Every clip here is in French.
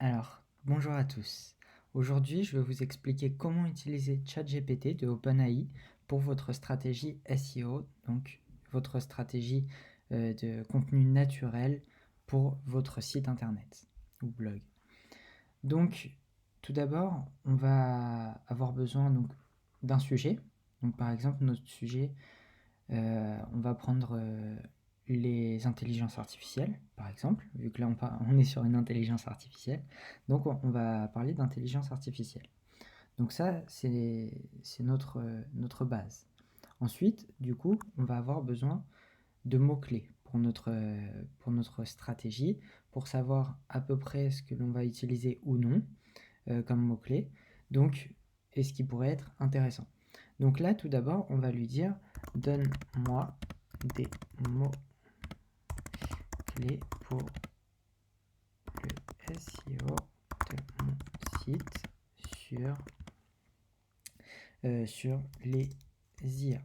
Alors, bonjour à tous. Aujourd'hui, je vais vous expliquer comment utiliser ChatGPT de OpenAI pour votre stratégie SEO, donc votre stratégie de contenu naturel pour votre site internet ou blog. Donc, tout d'abord, on va avoir besoin d'un sujet. Donc, par exemple, notre sujet, on va prendre les intelligences artificielles, par exemple, vu que là on est sur une intelligence artificielle. Donc on va parler d'intelligence artificielle. Donc ça, c'est notre base. Ensuite, du coup, on va avoir besoin de mots-clés pour notre stratégie, pour savoir à peu près ce que l'on va utiliser ou non comme mots-clés, donc, et ce qui pourrait être intéressant. Donc là, tout d'abord, on va lui dire « Donne-moi des mots-clés pour le SEO de mon site sur les IA. »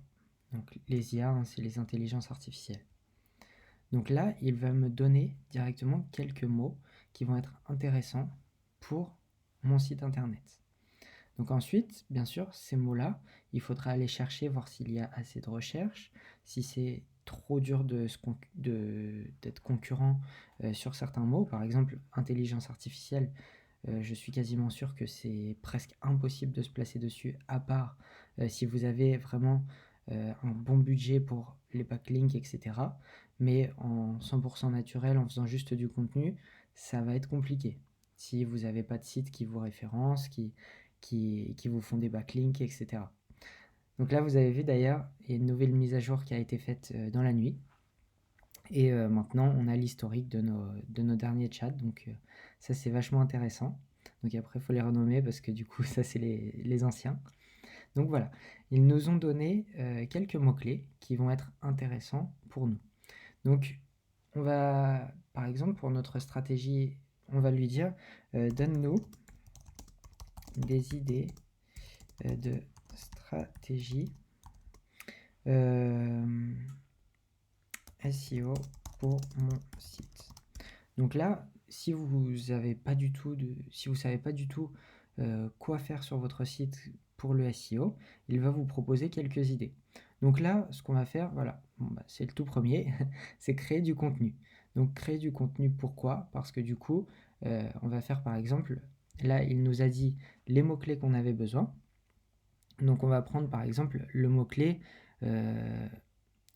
Donc les IA, hein, c'est les intelligences artificielles. Donc là, il va me donner directement quelques mots qui vont être intéressants pour mon site internet. Donc ensuite, bien sûr, ces mots-là, il faudra aller chercher, voir s'il y a assez de recherches, si c'est trop dur d'être concurrent sur certains mots. Par exemple, intelligence artificielle, je suis quasiment sûr que c'est presque impossible de se placer dessus, à part si vous avez vraiment un bon budget pour les backlinks, etc. Mais en 100% naturel, en faisant juste du contenu, ça va être compliqué. Si vous n'avez pas de site qui vous référence, qui vous font des backlinks, etc. Donc là, vous avez vu d'ailleurs, il y a une nouvelle mise à jour qui a été faite dans la nuit. Et maintenant, on a l'historique de nos derniers chats. Donc ça, c'est vachement intéressant. Donc après, il faut les renommer parce que du coup, ça, c'est les anciens. Donc voilà, ils nous ont donné quelques mots-clés qui vont être intéressants pour nous. Donc, on va, par exemple, pour notre stratégie, on va lui dire donne-nous des idées de stratégie SEO pour mon site. Donc là, si vous savez pas du tout quoi faire sur votre site pour le SEO, il va vous proposer quelques idées. Donc là, ce qu'on va faire, voilà, c'est le tout premier, c'est créer du contenu. Donc créer du contenu, pourquoi? Parce que du coup, on va faire par exemple, là, il nous a dit les mots-clés qu'on avait besoin. Donc on va prendre par exemple le mot-clé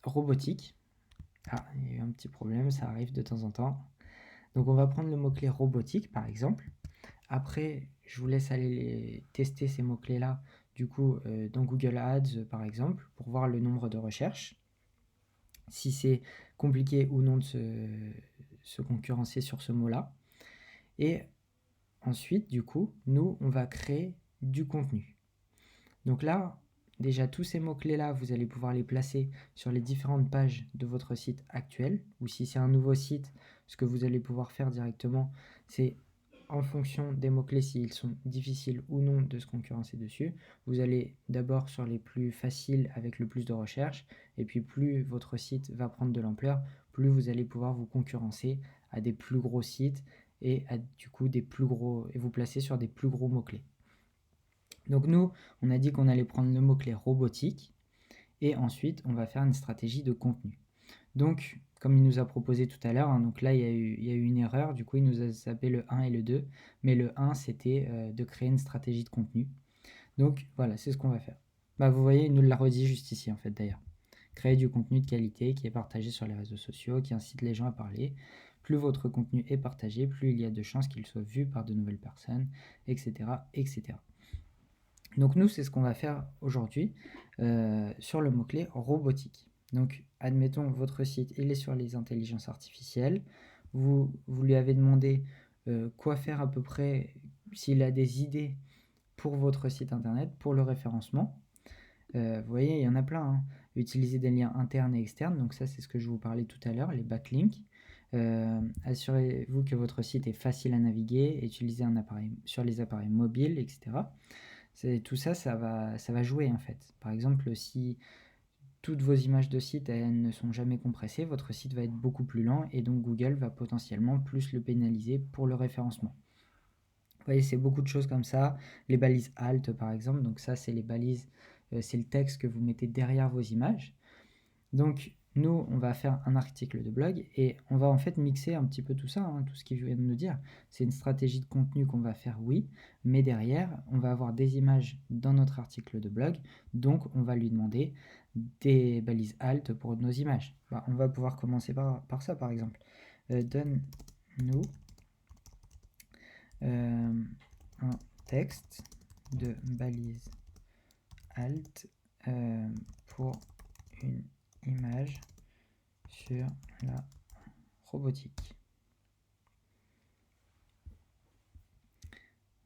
robotique. Ah, il y a eu un petit problème, ça arrive de temps en temps. Donc on va prendre le mot-clé robotique par exemple. Après, je vous laisse aller tester ces mots-clés-là, du coup, dans Google Ads par exemple, pour voir le nombre de recherches. Si c'est compliqué ou non de se concurrencer sur ce mot-là. Et ensuite, du coup, nous, on va créer du contenu. Donc là, déjà, tous ces mots-clés-là, vous allez pouvoir les placer sur les différentes pages de votre site actuel. Ou si c'est un nouveau site, ce que vous allez pouvoir faire directement, c'est en fonction des mots-clés, s'ils sont difficiles ou non de se concurrencer dessus, vous allez d'abord sur les plus faciles avec le plus de recherches, et puis plus votre site va prendre de l'ampleur, plus vous allez pouvoir vous concurrencer à des plus gros sites et à du coup et vous placer sur des plus gros mots-clés. Donc nous, on a dit qu'on allait prendre le mot-clé robotique et ensuite on va faire une stratégie de contenu. Donc, comme il nous a proposé tout à l'heure, hein, donc là il y a eu une erreur, du coup il nous a sapé le 1 et le 2, mais le 1 c'était de créer une stratégie de contenu. Donc voilà, c'est ce qu'on va faire. Bah, vous voyez, il nous l'a redit juste ici en fait d'ailleurs. Créer du contenu de qualité qui est partagé sur les réseaux sociaux, qui incite les gens à parler. Plus votre contenu est partagé, plus il y a de chances qu'il soit vu par de nouvelles personnes, etc. etc. Donc nous, c'est ce qu'on va faire aujourd'hui sur le mot-clé robotique. Donc admettons votre site, il est sur les intelligences artificielles. Vous lui avez demandé quoi faire à peu près, s'il a des idées pour votre site internet, pour le référencement. Vous voyez, il y en a plein. Hein. Utiliser des liens internes et externes, donc ça c'est ce que je vous parlais tout à l'heure, les backlinks. Assurez-vous que votre site est facile à naviguer, utilisez un appareil sur les appareils mobiles, etc. Tout ça, ça va jouer en fait. Par exemple, si toutes vos images de site elles ne sont jamais compressées, votre site va être beaucoup plus lent et donc Google va potentiellement plus le pénaliser pour le référencement. voyez, c'est beaucoup de choses comme ça. Les balises alt, par exemple. Donc ça, c'est les balises, c'est le texte que vous mettez derrière vos images. Donc, nous, on va faire un article de blog et on va en fait mixer un petit peu tout ça, hein, tout ce qu'il vient de nous dire. C'est une stratégie de contenu qu'on va faire, oui, mais derrière, on va avoir des images dans notre article de blog, donc on va lui demander des balises alt pour nos images. Bah, on va pouvoir commencer par ça, par exemple. Donne-nous un texte de balise alt pour une image sur la robotique.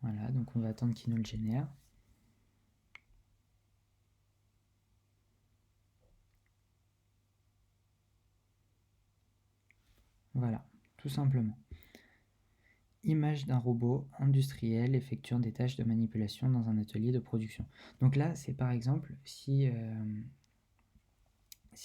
Voilà, donc on va attendre qu'il nous le génère. Voilà, tout simplement. Image d'un robot industriel effectuant des tâches de manipulation dans un atelier de production. Donc là, c'est par exemple si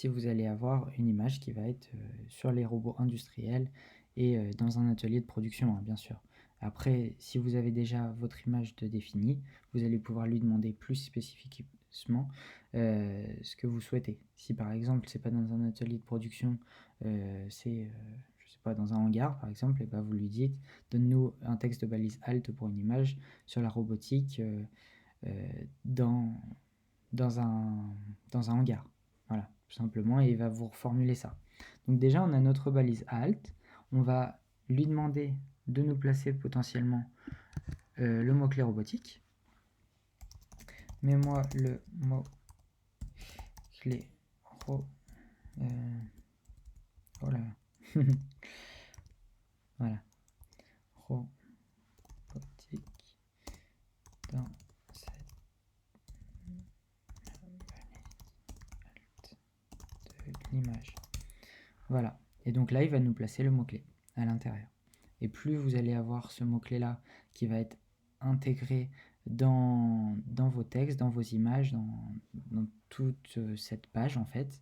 vous allez avoir une image qui va être sur les robots industriels et dans un atelier de production, hein, bien sûr. Après, si vous avez déjà votre image de définie, vous allez pouvoir lui demander plus spécifiquement ce que vous souhaitez. Si par exemple, c'est pas dans un atelier de production, c'est je sais pas, dans un hangar par exemple, et ben vous lui dites donne-nous un texte de balise alt pour une image sur la robotique dans un hangar. Voilà, tout simplement, et il va vous reformuler ça. Donc déjà, on a notre balise alt. On va lui demander de nous placer potentiellement le mot-clé robotique. Mets-moi le mot-clé oh là. Voilà. Robotique dans cette de l'image. Voilà. Et donc là, il va nous placer le mot-clé à l'intérieur. Et plus vous allez avoir ce mot-clé-là qui va être intégré dans vos textes, dans vos images, dans toute cette page en fait,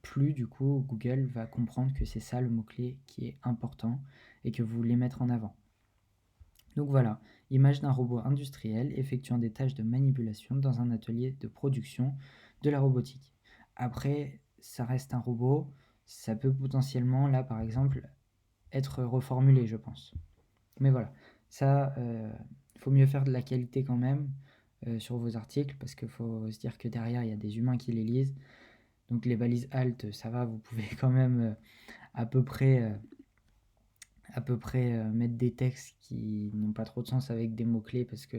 plus du coup Google va comprendre que c'est ça le mot-clé qui est important et que vous voulez mettre en avant. Donc voilà, image d'un robot industriel effectuant des tâches de manipulation dans un atelier de production de la robotique. Après, ça reste un robot, ça peut potentiellement, là par exemple, être reformulé, je pense. Mais voilà, ça, faut mieux faire de la qualité quand même sur vos articles, parce qu'il faut se dire que derrière, il y a des humains qui les lisent. Donc les balises alt, ça va, vous pouvez quand même à peu près mettre des textes qui n'ont pas trop de sens avec des mots-clés, parce que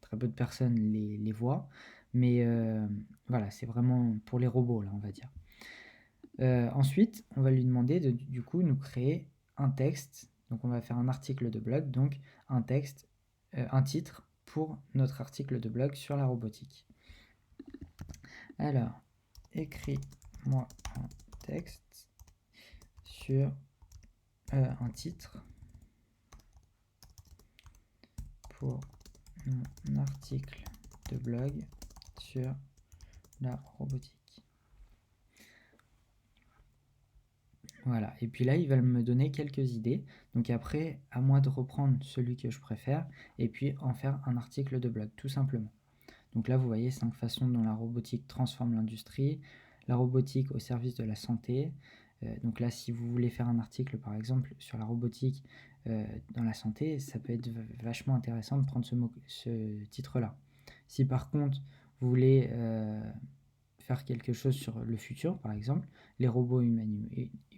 très peu de personnes les voient. Mais voilà, c'est vraiment pour les robots, là, on va dire. Ensuite, on va lui demander de, du coup, nous créer un texte. Donc on va faire un article de blog, donc un texte, un titre pour notre article de blog sur la robotique. Alors, écris-moi un texte sur un titre pour mon article de blog sur la robotique. Voilà, et puis là, il va me donner quelques idées. Donc après, à moi de reprendre celui que je préfère et puis en faire un article de blog, tout simplement. Donc là, vous voyez 5 façons dont la robotique transforme l'industrie, la robotique au service de la santé. Donc là, si vous voulez faire un article, par exemple, sur la robotique dans la santé, ça peut être vachement intéressant de prendre ce titre-là. Si par contre, vous voulez faire quelque chose sur le futur, par exemple, les robots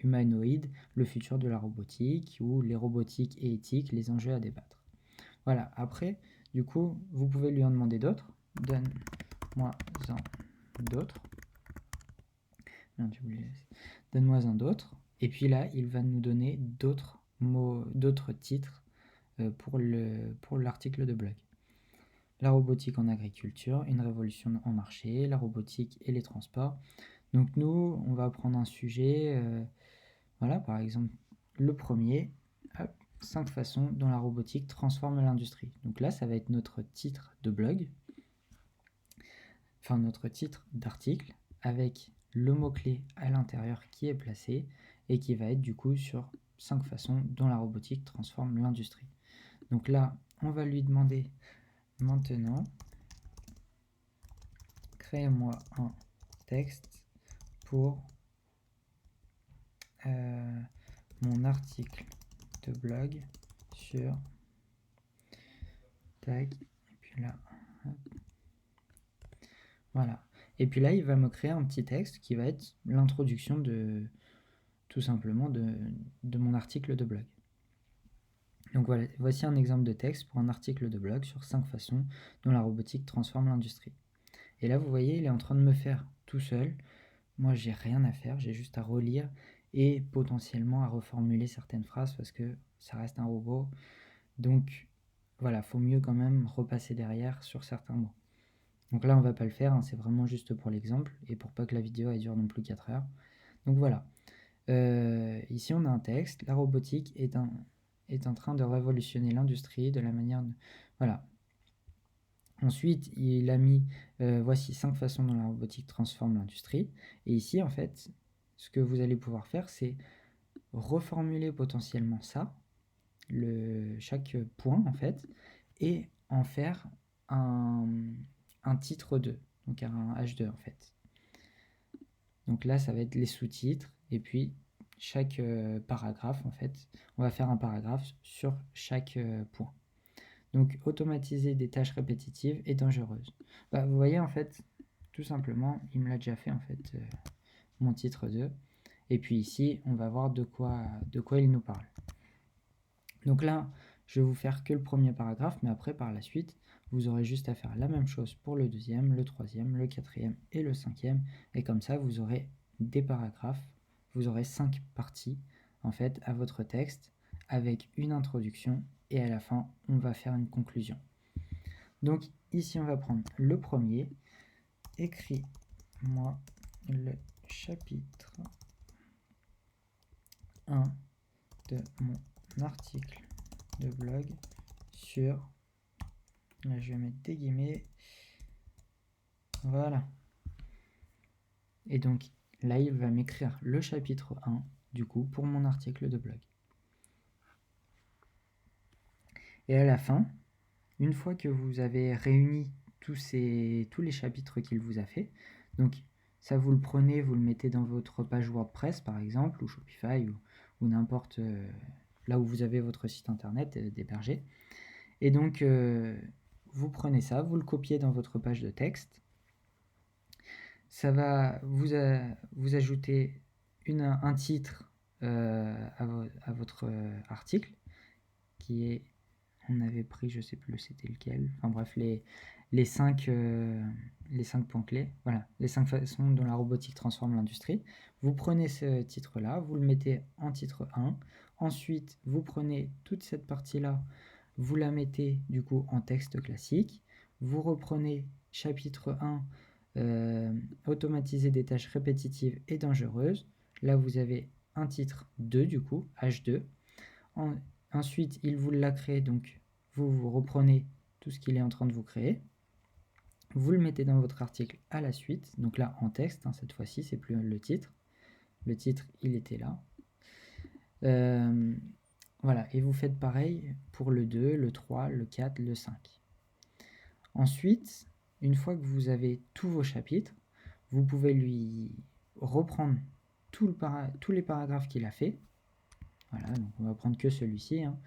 humanoïdes, le futur de la robotique, ou les robotiques et éthiques, les enjeux à débattre. Voilà, après, du coup, vous pouvez lui en demander d'autres. Donne-moi un d'autres. Donne-moi un d'autres. Et puis là, il va nous donner d'autres mots, d'autres titres pour l'article de blog. La robotique en agriculture, une révolution en marché, la robotique et les transports. Donc nous, on va prendre un sujet, voilà, par exemple, le premier, 5 façons dont la robotique transforme l'industrie. Donc là, ça va être notre titre de blog, enfin notre titre d'article, avec le mot-clé à l'intérieur qui est placé et qui va être du coup sur 5 façons dont la robotique transforme l'industrie. Donc là, on va lui demander maintenant, crée-moi un texte pour mon article de blog sur tac, et puis là, hop. Voilà. Et puis là, il va me créer un petit texte qui va être l'introduction de tout simplement de mon article de blog. Donc voilà, voici un exemple de texte pour un article de blog sur 5 façons dont la robotique transforme l'industrie. Et là, vous voyez, il est en train de me faire tout seul. Moi, j'ai rien à faire, j'ai juste à relire et potentiellement à reformuler certaines phrases parce que ça reste un robot. Donc voilà, faut mieux quand même repasser derrière sur certains mots. Donc là, on va pas le faire, hein, c'est vraiment juste pour l'exemple et pour pas que la vidéo elle dure non plus 4 heures. Donc voilà. Ici, on a un texte. La robotique est en train de révolutionner l'industrie de la manière de... Voilà. Ensuite, il a mis voici 5 façons dont la robotique transforme l'industrie. Et ici, en fait, ce que vous allez pouvoir faire, c'est reformuler potentiellement ça, chaque point, en fait, et en faire un titre 2, donc un H2, en fait. Donc là, ça va être les sous-titres, et puis chaque paragraphe, en fait, on va faire un paragraphe sur chaque point. Donc, automatiser des tâches répétitives et dangereuses. Bah, vous voyez, en fait, tout simplement, il me l'a déjà fait, en fait, mon titre 2. Et puis ici, on va voir de quoi il nous parle. Donc là, je vais vous faire que le premier paragraphe, mais après, par la suite, vous aurez juste à faire la même chose pour le deuxième, le troisième, le quatrième et le cinquième. Et comme ça, vous aurez des paragraphes, vous aurez 5 parties, en fait, à votre texte, avec une introduction, et à la fin, on va faire une conclusion. Donc ici, on va prendre le premier, écris-moi le chapitre 1 de mon article de blog sur, là je vais mettre des guillemets, voilà. Et donc là, il va m'écrire le chapitre 1, du coup, pour mon article de blog. Et à la fin, une fois que vous avez réuni tous les chapitres qu'il vous a fait, donc ça vous le prenez, vous le mettez dans votre page WordPress par exemple, ou Shopify, ou n'importe là où vous avez votre site internet d'héberger. Et donc vous prenez ça, vous le copiez dans votre page de texte. Ça va vous ajouter un titre à votre article qui est, on avait pris, je sais plus c'était lequel, enfin bref, les 5 points clés, voilà, les 5 façons dont la robotique transforme l'industrie. Vous prenez ce titre-là, vous le mettez en titre 1, ensuite vous prenez toute cette partie-là, vous la mettez du coup en texte classique, vous reprenez chapitre 1, automatiser des tâches répétitives et dangereuses, là vous avez un titre 2 du coup, H2, ensuite il vous l'a créé, donc vous reprenez tout ce qu'il est en train de vous créer, vous le mettez dans votre article à la suite, donc là en texte, hein, cette fois-ci c'est plus le titre il était là, voilà, et vous faites pareil pour le 2, le 3, le 4, le 5. Ensuite, une fois que vous avez tous vos chapitres, vous pouvez lui reprendre tous les paragraphes qu'il a fait. Voilà, donc on va prendre que celui-ci, hein.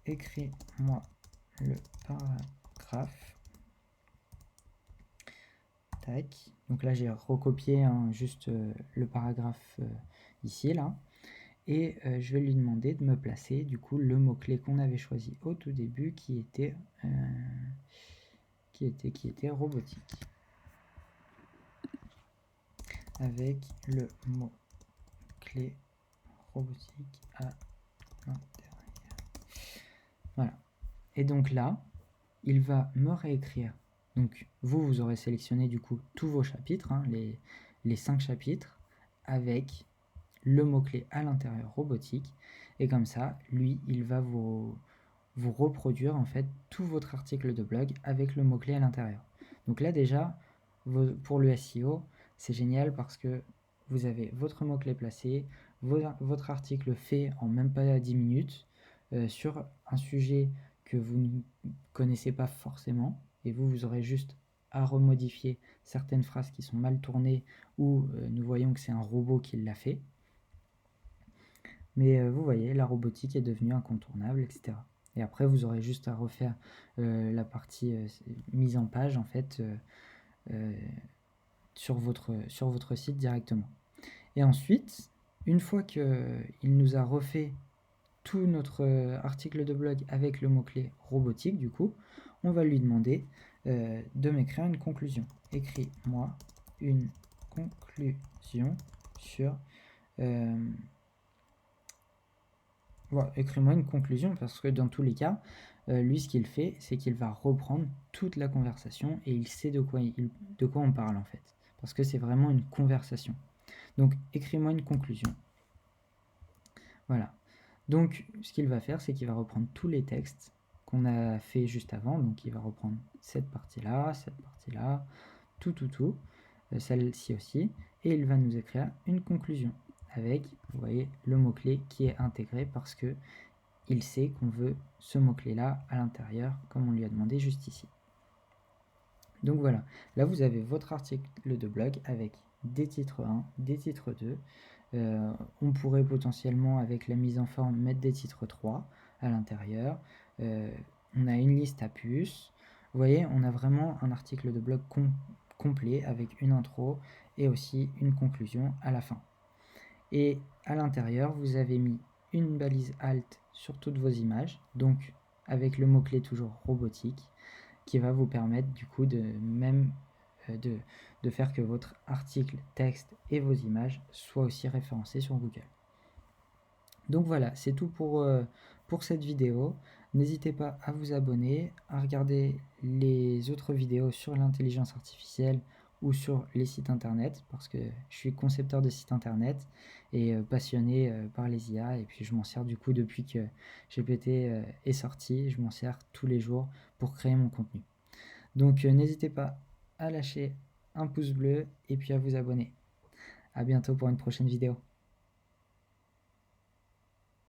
Écris-moi le paragraphe. Tac. Donc là, j'ai recopié juste le paragraphe ici, là. Et je vais lui demander de me placer, du coup, le mot-clé qu'on avait choisi au tout début, qui était robotique. Avec le mot-clé robotique à l'intérieur. Voilà. Et donc là, il va me réécrire. Donc vous aurez sélectionné du coup tous vos chapitres, hein, les 5 chapitres, avec le mot-clé à l'intérieur robotique. Et comme ça, lui, il va vous reproduire en fait tout votre article de blog avec le mot-clé à l'intérieur. Donc là déjà, pour le SEO, c'est génial parce que vous avez votre mot-clé placé, votre article fait en même pas 10 minutes, sur un sujet que vous ne connaissez pas forcément, et vous aurez juste à remodifier certaines phrases qui sont mal tournées ou nous voyons que c'est un robot qui l'a fait. Mais vous voyez, la robotique est devenue incontournable, etc. Et après, vous aurez juste à refaire la partie mise en page, en fait, sur votre site directement. Et ensuite, une fois qu'il nous a refait tout notre article de blog avec le mot-clé robotique, du coup, on va lui demander de m'écrire une conclusion. Écris-moi une conclusion sur... voilà, écris-moi une conclusion, parce que dans tous les cas, lui, ce qu'il fait, c'est qu'il va reprendre toute la conversation et il sait de quoi on parle, en fait. Parce que c'est vraiment une conversation. Donc, écris-moi une conclusion. Voilà. Donc, ce qu'il va faire, c'est qu'il va reprendre tous les textes qu'on a fait juste avant. Donc, il va reprendre cette partie-là, tout, celle-ci aussi. Et il va nous écrire une conclusion avec, vous voyez, le mot-clé qui est intégré parce que il sait qu'on veut ce mot-clé-là à l'intérieur, comme on lui a demandé juste ici. Donc voilà, là vous avez votre article de blog avec des titres 1, des titres 2. On pourrait potentiellement, avec la mise en forme, mettre des titres 3 à l'intérieur. On a une liste à puces. Vous voyez, on a vraiment un article de blog complet avec une intro et aussi une conclusion à la fin. Et à l'intérieur, vous avez mis une balise alt sur toutes vos images, donc avec le mot-clé toujours robotique, qui va vous permettre du coup de faire que votre article, texte et vos images soient aussi référencés sur Google. Donc voilà, c'est tout pour cette vidéo. N'hésitez pas à vous abonner, à regarder les autres vidéos sur l'intelligence artificielle ou sur les sites internet, parce que je suis concepteur de sites internet et passionné par les IA, et puis je m'en sers du coup depuis que GPT est sorti, je m'en sers tous les jours pour créer mon contenu. Donc n'hésitez pas à lâcher un pouce bleu et puis à vous abonner. À bientôt pour une prochaine vidéo.